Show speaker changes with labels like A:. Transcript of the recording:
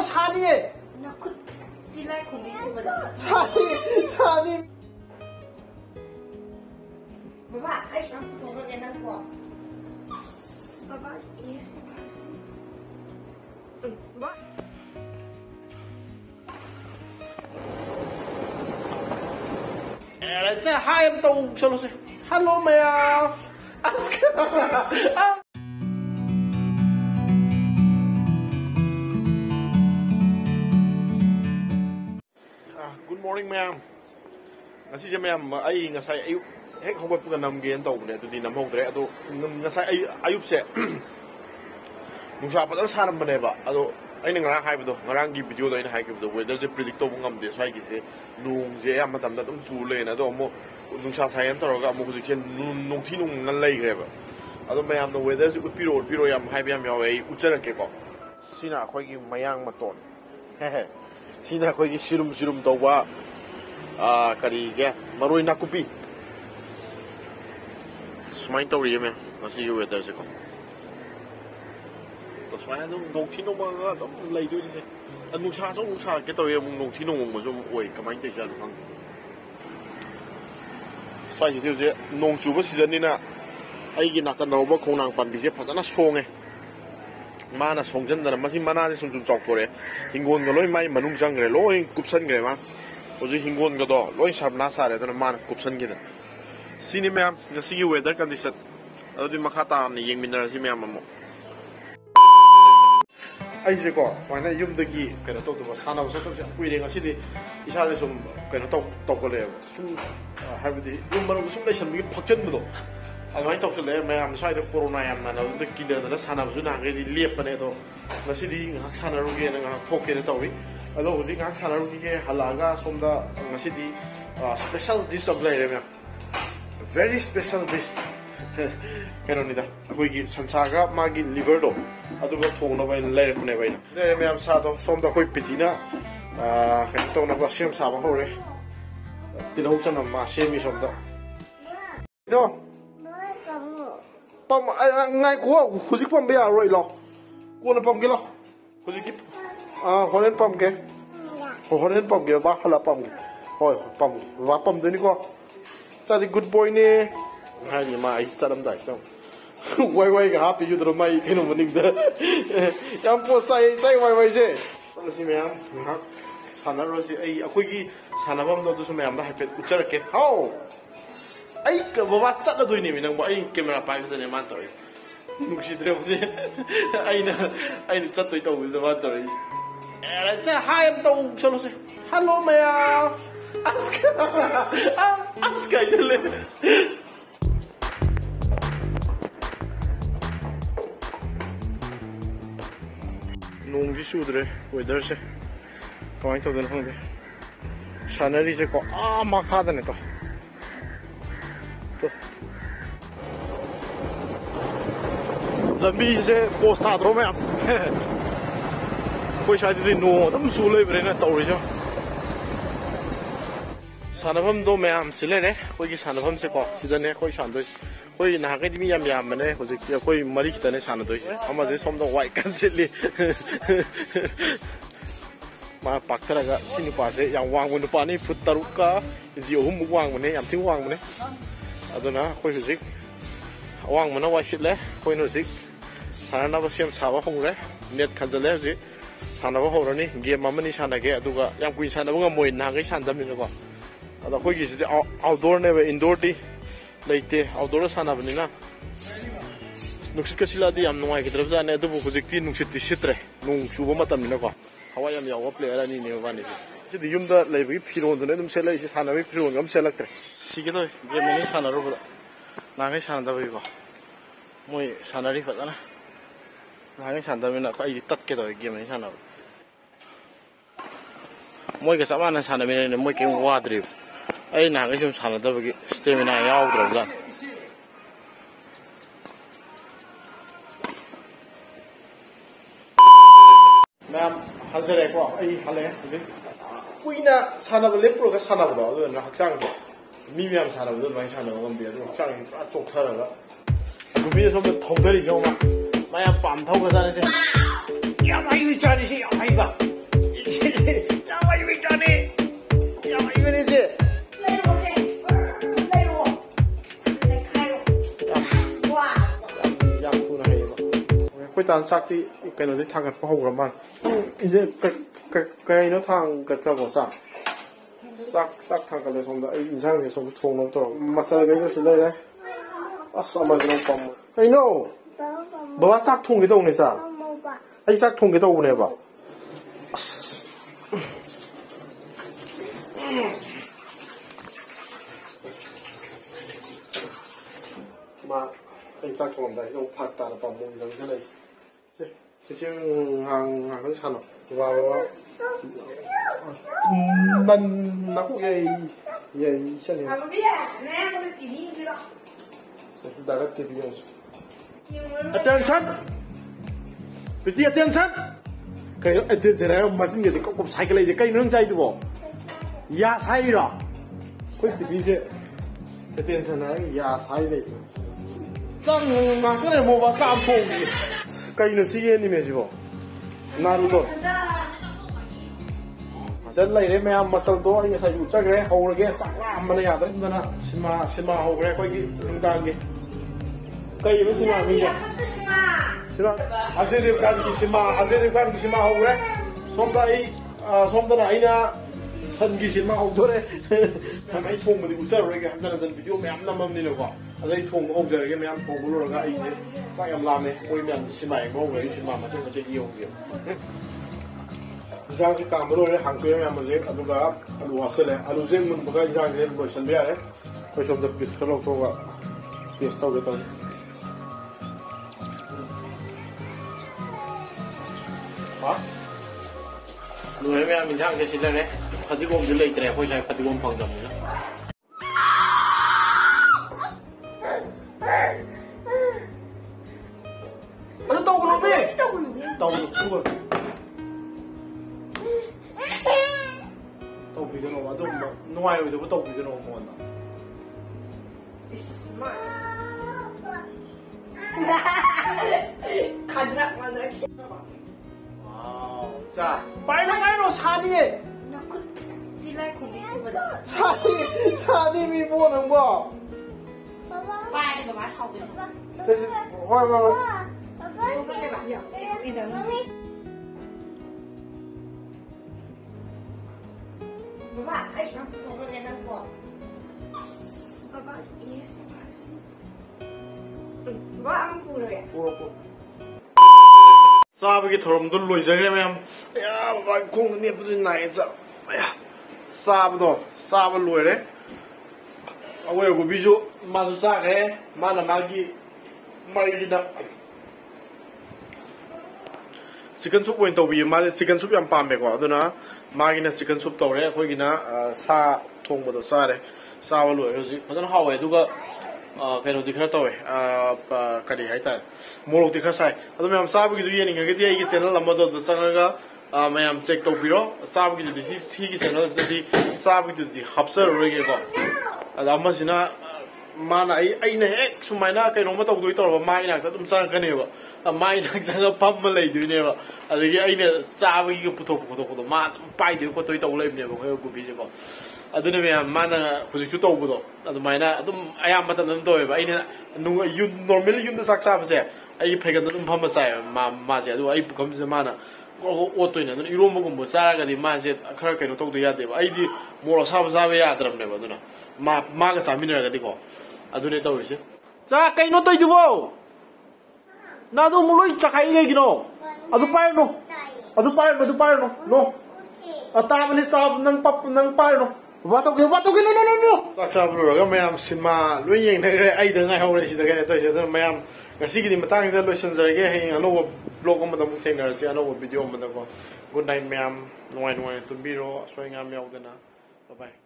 A: 산이에.
B: 나 그, 딜라이 고민해보자.
A: 산이.
B: 봐봐, 아이스 안 붙어서 되는 거. 봐봐, 예스. 봐.
A: 자, hai em tàu solo xe. Hello mèo. Good morning ma'am. Ngasi je ma'am ai ngasai ayub hek hong pag nam gen tàu ne tu di nam hong dre ado ngasai ayub se. Nungsa pa sa nam bane ba ado ai ngarang hai bdo ngarang gi video do ai hai gi bdo weather je predict to ngam de sai gi se nung je am tam da dum chu le na do mo nungsa thai am taro ga mo gi chen nung thi nung ngan lei gre ba ado ma'am no weather je piro yam hai yam yaw ai uchara ke ko sina khoi gi mayang ma ton he he sina khoi gi sirum to wa kari ge maroi nakupi smain to ri me ngasi gi weather je ko soalnya nung thi nung mà nó lầy tôi đi xe nung xa cái tàu em nung thi nung mà좀 ôi cái máy chạy ra được không xoay chỉ tiêu nung chú bớt season đi nè ai cái nạc nấu bớt không nàng bàn bị phát ra nó song ấy mà nó song chân là mà xin mà na thì chọc rồi hình ngon cái lối may mà nung răng cái lối cụp sân cái mà rồi hình ngon cái đó lối sạp na sa đấy nó mà cụp sân cái này xin em cái gì weather condition ở đây mà khá tạm này yên mình là xin em mà ai sẽ có, phải nói yếm được gì cái đó tôi bảo sao nào sẽ tôi sẽ quy định ở đây, ý sao thì sum cái nó tàu cái này sum hay vậy yếm mà nó sum đây xem cái phát triển mới được, anh nói tàu sẽ lấy mà làm sao được corona em mà nó được kinh tế nó sao nào cũng là cái gì liệp bên này thôi, nó sẽ đi ngắt sao nào cái nó thóc cái nó tàu đi, ở đâu cũng ngắt sao nào cái halaga sum đó nó sẽ đi special dish of này em, very special dish. Cái đó nida, khôi cái sẵn sàng các magi liver đó, ado có thùng nó vậy lấy cái này vậy nè, đây là em sao đó, xong đó khôi bịt na, cái tàu nó có xem sao mà hồi đấy, từ lâu sau mà xem như xong đó, đó, pam ngay của khôi cái pam bây giờ rồi lo, của nó pam cái lo, khôi cái, hồi đến pam cái, hồi đến pam cái ba hay là pam cái, hồi pam, và pam đấy đi qua, sao thì good boy nè. Hai người mà sao đâm đại sao quay cái hấp thì rồi mày cái nó mình định đó em po say quay chứ đó là gì mày ăn hả sản nó rồi gì ai khôi cái sản nó bấm đâu tôi mày ăn đã hay biết uống cái how ai cái bộ bát chắc là tôi này mình đang bảo ai camera bay cái này mà thôi lúc xí đấy gì ai chắc tôi đâu rồi mà thôi chứ hai em đâu sao rồi hello mày ask cái gì nung chỉ suốt rồi, weather sẽ, các anh thấy được không đấy? Scenery sẽ có mà khá đấy này to, lần bi sẽ post thả thôi mà, khôi sai thì nô, đâm sù lên bên này tàu rồi chứ, sản phẩm đó mà xí lên đấy, khôi cái sản phẩm sẽ có, xí dân này khôi sản thôi. khôi nãy cái gì yam mà này, khôi mari kita này sản thôi, ama jadi som đó white cancel mà bạc thế là xin được pass yang wang mình được này phút taruh ka, ziu hum wang mình này, yam thiếu wang mình này, đó na khôi hụt wang mình nó white shit đấy, khôi nó hụt, sản nó xem sao không đấy, net cancel đấy gì, sản nó không rồi này, game mà mình sản này cái, đó cái yang queen sản nó cũng ngồi nãy cái sản đó mình được không, đó khôi cái gì outdoor này và indoor đi. Leite outdoor sana bani na nuksit kasi ladi am nungai kitrap za ne adubu kuzikti nuksit tisitre nung chuba matam ni na ko hawai am yawa player ani ne bani si di yumda leibi phiron do ne dum selai si sana bi phiron gam selaktre si ke toy game ni sana ro ba na ngai sana da bi ko moi sana ri fa na ngai sana da mi na ko ai tat ke toy game ni sana moi ke sama na sana mi ne moi ke wa dri ai nãy cái chúng sản là đâu cái stamina nhau rồi ra nam hal giờ này quá ai hal này gì quy na sản là lấy pro cái sản là đó rồi là học sinh mi mi am sản là rồi mấy sản là còn biết rồi học sinh phát tốt hơn rồi đó bây giờ xong rồi thông tới đi không mà mày am bám thâu cái ra này xem ya mày đi chơi đi xem ya mày ba beni de.
B: Leyro se. Leyro. Le kayo. Wow.
A: Yam tu na hay ba. Koi tan sak ti kai no de thang kat pa ho ra man. Ije kai no thang kat ka bo sa. Sak thang ka le som da ai insang le som thong no to. Masala gai no se le le. Asa ma no pam. Kai no. Ba sak thong ge dong ni sa. Ai sak thong ge dong ne ba. Mà anh chắc còn đấy ông phạt ta là bằng mông giống thế này chứ hàng nó sẵn vào lần nó cũng vậy vậy sao nhỉ? Đã rất kịp rồi. Attention, pay attention. Cái attention này mà xin người thì có sai cái này thì cái nó sai được không? Ya sai rồi. Cái gì thế? Attention này ya sai đấy. Chẳng mà cái này một vài cam phong gì, cái nó sigea ni mấy chứ bộ, Naruto. Đến lại đấy mấy em masal to anh sai chút chắc cái hậu cái sắc lắm mà này à đấy mà sima hậu cái coi cái linh đan cái mấy sima mình vậy, sima, azeri kan cái sima hậu cái, xong đó này na sân cái sima hậu thôi đấy, sao mấy phong mà đi uống rồi cái hắn ra video mấy em năm năm đi được không? Đây thùng hộp giờ cái mấy em thùng luôn là cái gì sao em làm này ôi mình xin mày có người xin mà tôi phải yêu việc giang cái cam luôn đấy hàng kia em mà dễ ăn cái ăn hoa sữa này ăn dễ mình một cái giang cái bồi sân bia đấy bây giờ được biết cái lộc thôi ạ test tao cái tao hả rồi mấy em mình giang cái xin này phát đi gom cái lấy cái này thôi chạy phát đi gom phòng đầm nữa tàu của nó về tàu bị cái nó mà ngoài rồi tàu bị cái nó ngon à
B: khăn nặng mà đấy
A: wow 자 빨리 사니
B: nó cứ đi lại cùng đi cùng
A: 사니 mi 보는 거
B: ba đi bà sau rồi
A: hoa hoa
B: không phải bạn hiểu đi đâu bà ai sáng tôi có nghe nó bỏ bà yes bà ăn củ rồi à
A: sao cái thằng đó lôi ra cái em ya bà không niệm được này sao ya sao lôi đấy ông ấy có ví dụ mà sao cái mà là mai đi đâu chicken soup when to be ma chicken soup yam pam be ko aduna ma gina chicken soup to re khoi gina sa thong bo do sa re sa wa lo ji phajan haw e duga kai no di khara to we ka di hai ta morok di khara sai aduma yam sa bu gi du ye ni ga gi ai channel lam do changa ga mayam check to biro sa bu gi di si gi channel di sa bu gi di hapsar re ge ko adama sina mana ai na hek sumaina kai no ma to doi to ba mai na ta dum sang ka ne ba mai na sang pam ma lei dui ne ba adagi ai na sa ba gi puthok ma pai de ko toi to lei ne ba ko gu bi je ko aduna me mana khuji ku to bu do adu mai na adum ayam ma ta dum to ba ai na nu yun normal yun da sak sa ba se ai phe ga dum pham ma sai ma se adu ai kam se mana ko o to ne iro mo gum bo sa ga di ma se khara kai no to do ya de ba ai di mo ro sa ba ya dram ne ba duna ma ga sa min ra ga di ko adune to ri se za kai no to ju bo na do mo loi chakai ge gi no adu pai no no ata ma ni sa nang pap nang pai no wa to ge no sa cha bro ga mayam sinma loi yeng ne re ai da ngai ho re si da ge ne to se da mayam ga si gi ni matang se lo sin zai ge he no blog ma da mu theng na se no video ma da ko good night mayam noi tu bi ro swai ngam yaw da na bye bye